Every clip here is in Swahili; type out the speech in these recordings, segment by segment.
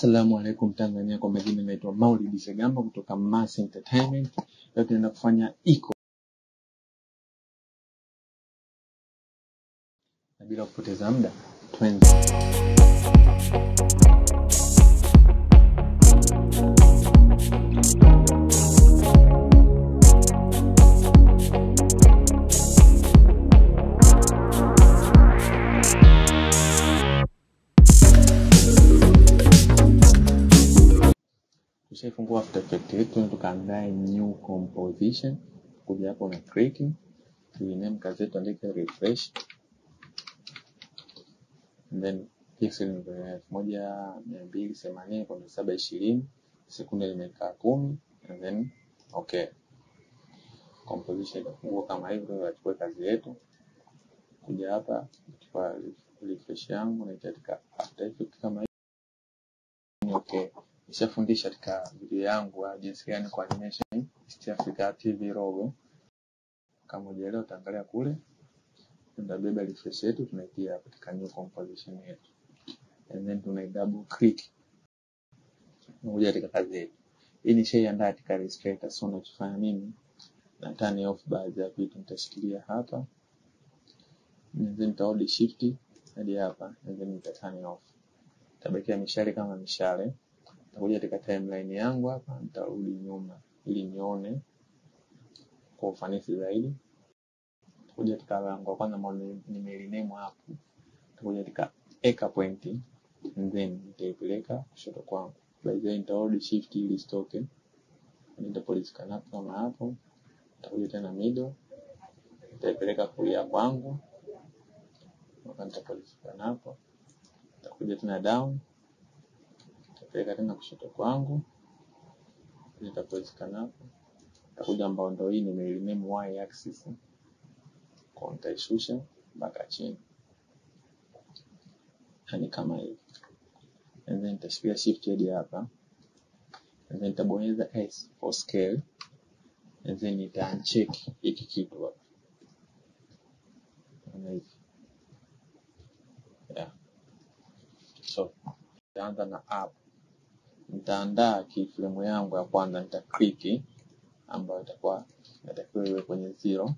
Assalamu alaikum Tanzania, kwa majina naitwa Maulidi Segamba kutoka Mase Entertainment. Leo tunaenda kufanya iko. Na bila kupoteza muda, twende. Tushafungua After Effects yetu, tukaandaa new composition. Kuja hapo na click, rename kazi yetu, andika refresh. And then pixel ni 1280 kwa 720, sekunde limekaa 10, and then okay. Composition itafungua kama hivyo. Tunachukua kazi yetu, kuja hapa kwa refresh yangu na itaandika After Effects kama hivi. Okay. Nishafundisha katika video yangu jinsi gani kwa animation East Africa TV logo. Kama hujaelewa utaangalia kule. Tunabeba refresh yetu, tunaitia katika new composition yetu. And then tuna double click. Unakuja katika kazi yetu. Hii nishaiandaa katika Illustrator, so unachofanya nini? Na turn off baadhi ya vitu, nitashikilia hapa. And then nitahold shift hadi hapa, and then nita turn off. Tabakia mishale kama mishale. Nitakuja katika timeline yangu hapa, nitarudi nyuma ili nione kwa ufanisi zaidi. Nitakuja katika lango kwa kwanza ambao nimerename hapo. Nitakuja katika eka point, and then nitaipeleka kushoto kwangu. By then nitahold shift ili stoke. Nitapolizika kama hapo. Nitakuja tena middle. Nitaipeleka kulia kwangu. Nitapolizika hapo. Nitakuja tena down. Nitapeleka tena kushoto kwangu. Nitapolizika hapo. Nitakuja ambao ndio hii nimerename y axis. Kwa nitaishusha mpaka chini. Hani kama hivi. And then nitashikilia shift hadi hapa. And then nitabonyeza S for scale. And then nita-uncheck hiki kitu hapa. Yeah. So, nitaanza na up. Nitaandaa keyframe yangu ya kwanza, nita-click ambayo itakuwa natakiwa iwe kwenye 0.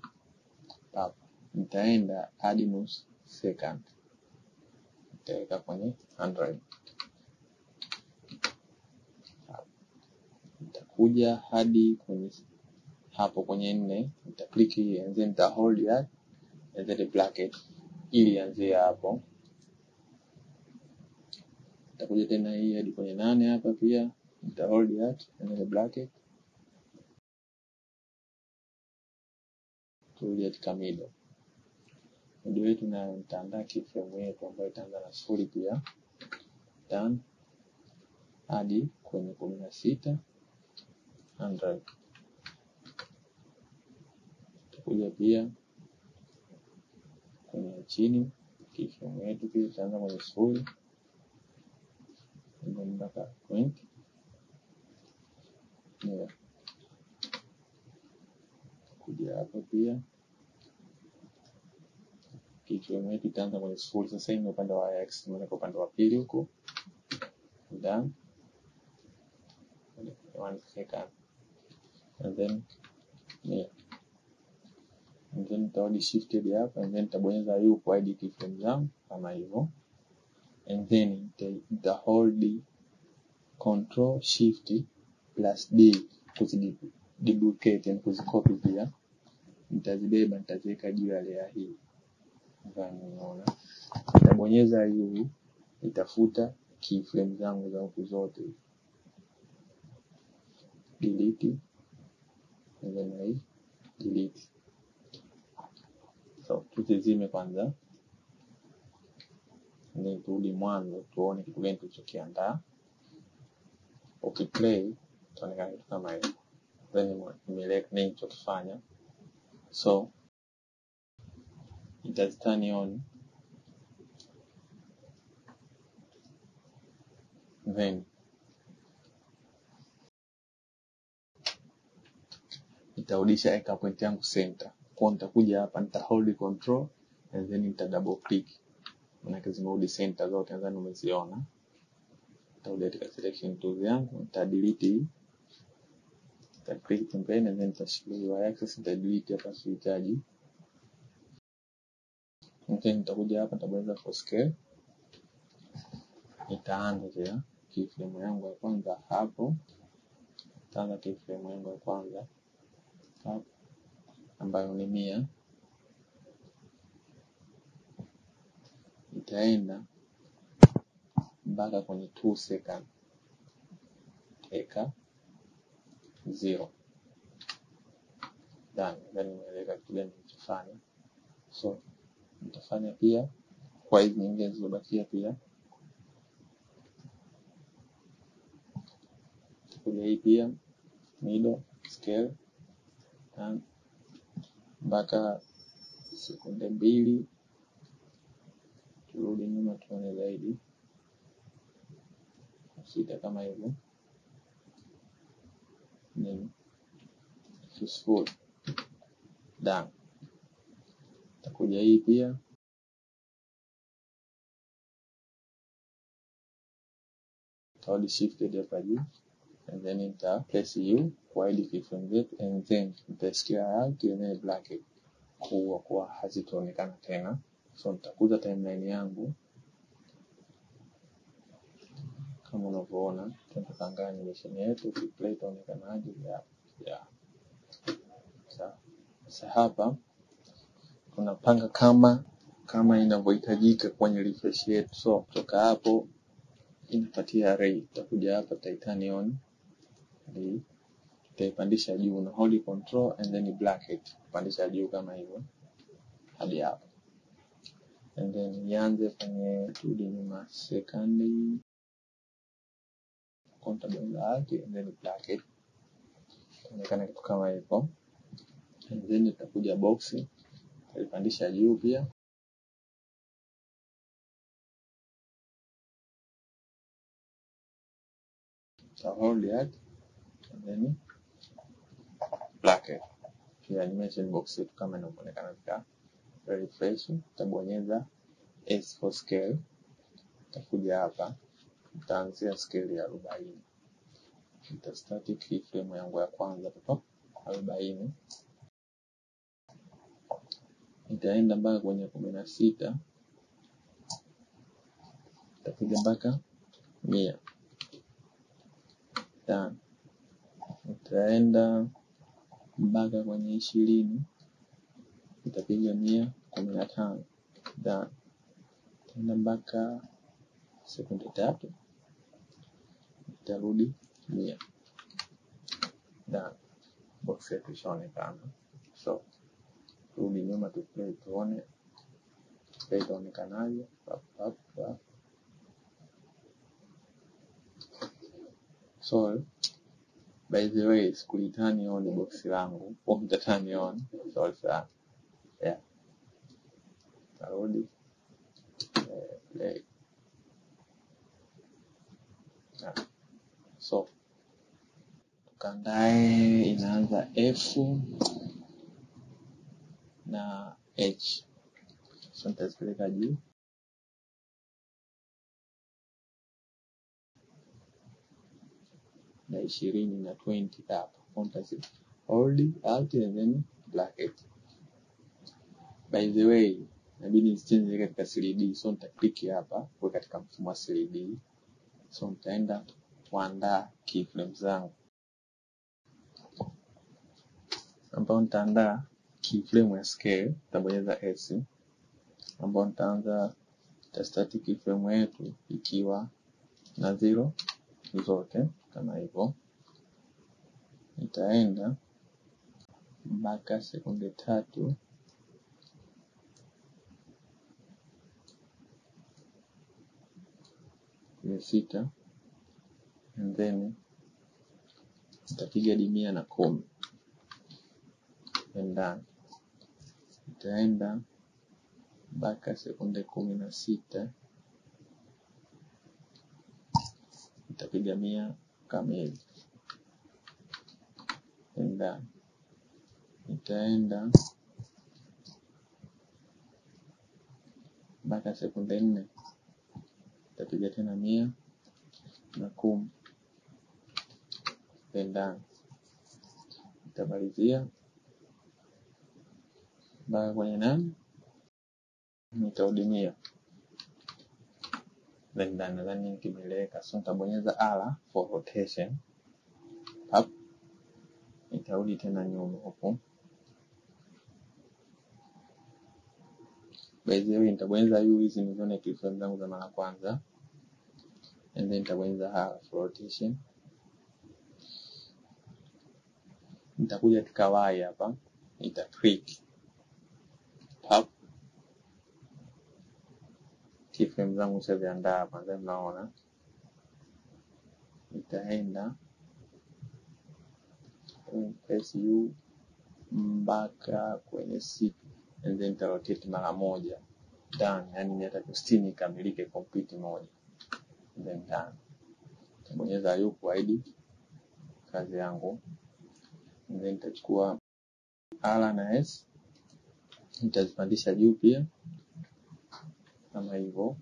Hapa nitaenda hadi nusu second. Nitaweka kwenye 100. Nitakuja hadi kwenye hapo kwenye 4, nita-click hii, and then nita-hold that, and then bracket ili ianzie hapo. Nitakuja tena hii hadi kwenye 8 hapa pia, nita-hold that, and then bracket. Turudi katika middle. Middle yetu na nitaandaa keyframe yetu ambayo itaanza na 0 pia. Done. Hadi kwenye 16, 100. Nitakuja pia kwenye chini, keyframe yetu pia itaanza kwenye 0. Ndio mpaka 20. Yeah. Kuja hapo pia keyframe yetu itaanza kwenye 0. Sasa hii ni upande wa x, na kwa upande wa pili huko. Done. 1 second. And then yeah. And then nitahold shift hadi hapa, and then nitabonyeza U kwa hadi keyframe zangu kama hivyo. And then nitahold control shift plus D kuziduplicate na kuzicopy pia. Nitazibeba, nitaziweka juu ya layer hii. Unaona? Nitabonyeza U, nitafuta keyframe zangu za huku zote. Delete. And then I delete. So, tutizime kwanza. Ni turudi mwanzo tuone kitu gani tulichokiandaa. Ukiplay utaona kitu kama hivi. Then nimeleka nilichokifanya. So, it does turn on. Then nitarudisha eka point yangu center. Kwa nitakuja hapa, nitahold control, and then nita double click. Maana zimerudi center zote, nadhani umeziona. nitakuja katika selection tools yangu, nita delete hii, nita click pembeni, and then nitashikilia access, nita delete hapa sihitaji. Then nitakuja hapa, nitabonyeza for scale, nitaanza tena keyframe yangu ya kwanza hapo. Nitaanza keyframe yangu ya kwanza hapo ambayo ni 100. Nitaenda mpaka kwenye 2 second, eka 0. Then nimeweka kile nilichofanya. So nitafanya pia kwa hizi nyingine zilizobakia pia. Kuja hii pia middle scale and mpaka sekunde 2. Turudi nyuma tuone zaidi. Sita kama hivyo. Ni useful. Done. Takuja hii pia. Hold shifted hapa juu. And then nita press U kwa edit keyframe zetu, and then nitasikia alt and then bracket kwa hazitaonekana tena. So nitakuza timeline yangu kama unavyoona. Tunataka animation yetu display itaonekanaje ya. Sasa hapa tunapanga kama inavyohitajika kwenye refresh yetu. So kutoka hapo inapatia array. Tutakuja hapa titanium hii, tutaipandisha juu na hold control and then bracket kupandisha juu kama hivyo hadi hapo. And then ianze kwenye turudi nyuma second, control alt and then bracket inaonekana kitu kama hivyo. And then tutakuja box, tutapandisha juu pia. So hold it and then bracket. Pia animation box yetu kama inavyoonekana katika refresh. Tutabonyeza S for scale. Tutakuja hapa, tutaanzia scale ya 40. Nita start keyframe yangu ya kwanza hapo 40. Nitaenda mpaka kwenye 16. Nitakuja mpaka 100. Done. Nitaenda mpaka kwenye 20. Nitapiga 115. Done. Nitaenda mpaka sekunde 3. Nitarudi 100. Done. Box yetu ishaonekana. So rudi nyuma tu play tuone play itaonekanaje. So by the way, sikulitani on box langu, nitatani on. Sorry sana. Yeah. Tarudi play. So tukandae inaanza F na H. So nitazipeleka juu. Na 20 na 20 hapa. Contact hold alt and then bracket. By the way, inabidi nisichange katika 3D. So nita click hapa kwa katika mfumo wa 3D. So nitaenda kuandaa keyframe zangu. Ambao nitaandaa keyframe ya scale, nitabonyeza S. Ambao nitaanza start keyframe yetu ikiwa na 0 zote kama hivyo. Nitaenda mpaka sekunde 3. Ni 6. And then nitapiga 110. And then nitaenda mpaka sekunde 16. Nitapiga 100 kamili. And then nitaenda mpaka sekunde 4. Nitapiga tena 100. na 10. Then done. Nitamalizia mpaka kwenye nani, nitahudumia. Then done. Nadhani nikimeleka. So nitabonyeza R for rotation. Up. Nitarudi tena nyuma hapo. By the way, nitabonyeza U hizi nione keyframe zangu za mara kwanza. And then nitabonyeza R for rotation. Nitakuja katika Y hapa. Nita click. Up. Keyframe zangu nishaziandaa hapa, ndio mnaona. Nitaenda press U mpaka kwenye C, and then rotate mara moja. Done. Yani 360 ikamilike complete moja. And then done. Nitabonyeza U kuahidi kazi yangu. And then nitachukua R na S, nitazipandisha juu pia kama hivyo,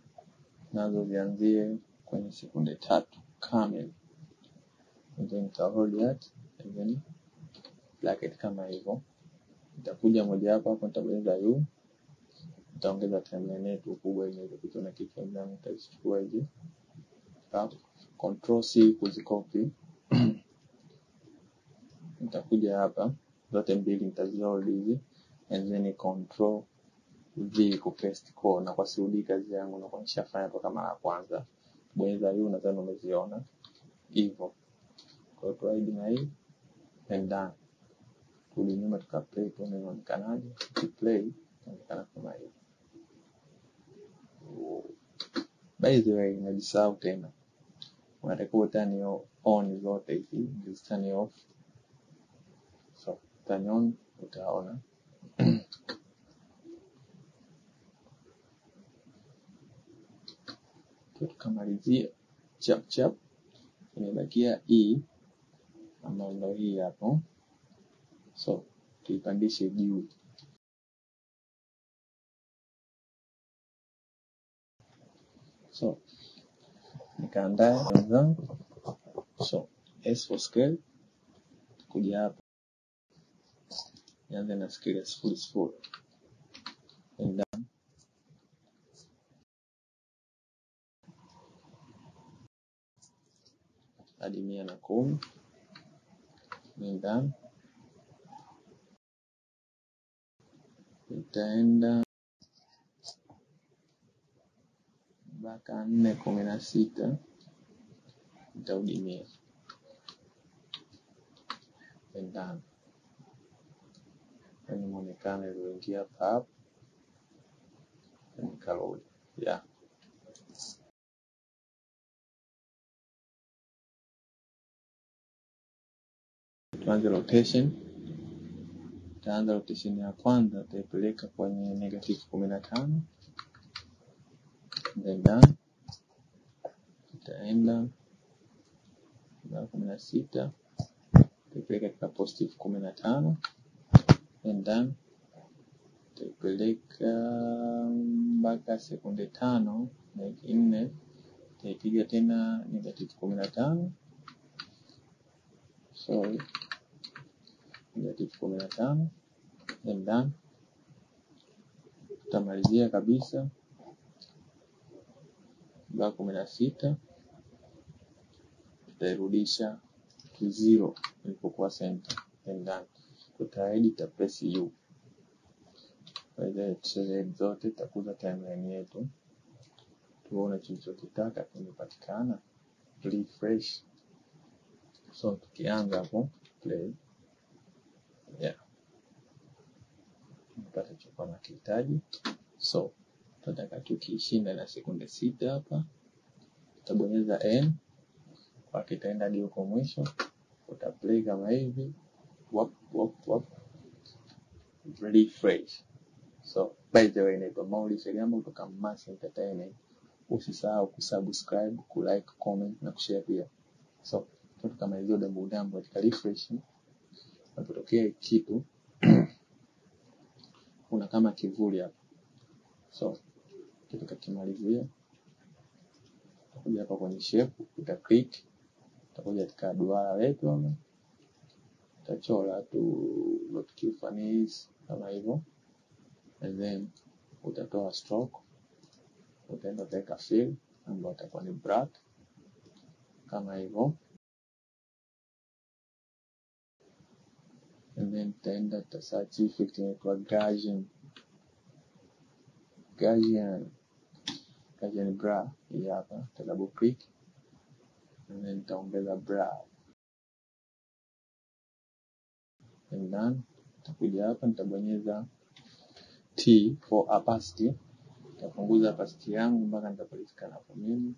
nazo zianzie kwenye sekunde 3 kamili. And then hold that, and then bracket kama hivyo. Nitakuja moja hapo nitabonyeza U, nitaongeza timeline yetu kubwa ili iweze kuona kitu ndani. Nitachukua hizi hapo, control C kuzicopy. Nitakuja hapa zote mbili nitazihold hizi, and then control V kupaste code, na kwa sirudi kazi yangu na kuonyesha fanya toka mara ya kwanza. Bonyeza U, nadhani umeziona hivyo. Kwa hiyo tuaidi na hii, and done. Turudi nyuma tukaplay tuone inaonekanaje. Tuplay inaonekana kama hivi. By the way, najisahau tena. Unatakiwa turn on zote hizi, just turn off. So, turn on, utaona. Tukamalizia chap. Imebakia E ambayo ndio hii hapo. So, tuipandishe juu. So, nikaandaa zangu. So, S for scale. Kuja hapa. Nianze na scale ya 0.0. And done. Hadi 110. And done. Nitaenda mpaka 4:16. Nitahudumia. And done. Kwenye mwonekano ilioingia hapa. Nikarudi. Yeah. Tuanze rotation. Taanza rotation ya kwanza, tutaipeleka kwenye -15. Then done. Tutaenda mpaka 16. Tutaipeleka katika +15. And done. Tutaipeleka mpaka sekunde 5 na 4. Tutaipiga tena -15. Sorry. -15. And done. Tutamalizia kabisa mpaka 16. Tutairudisha to 0 ilipokuwa center. And done. Tutaedit press U. Kwa hiyo zote tutakuza timeline yetu. Tuone tulichokitaka kimepatikana. Refresh. So tukianza hapo play. Yeah. Mpaka chukua na kihitaji. So tunataka tukishinda na sekunde 6 hapa. Tutabonyeza N. Kwa kitaenda hadi huko mwisho. Utaplay kama hivi. Wap. Refresh. So by the way, naitwa Mau Sega kutoka Mase Entertainment. Usisahau kusubscribe, kulike, comment na kushare pia. So tutu kama hizo dambu katika refresh. Unapotokea kitu kuna kama kivuli hapa. So kitu kakimalizia utakuja hapa kwenye shape, uta click, utakuja katika duara letu hapa, utachora tu kifanisi kama hivyo, and then utatoa stroke, utaenda kuweka fill ambayo itakuwa ni black kama hivyo, and then utaenda search effect inaitwa Gani bra hii hapa, double click, and then utaongeza bra, and then nitakuja hapa nitabonyeza T for opacity, nitapunguza opacity yangu mpaka nitapatikana hapo mimi.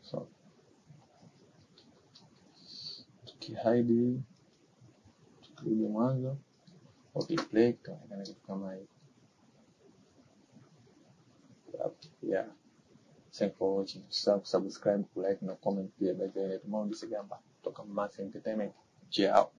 So tukihide, tukirudi mwanzo, ukiplay itaonekana kitu kama hivi. Yeah. Thanks for watching. Subscribe, like na comment pia. By the way, Segamba kutoka Mase Entertainment. Ciao.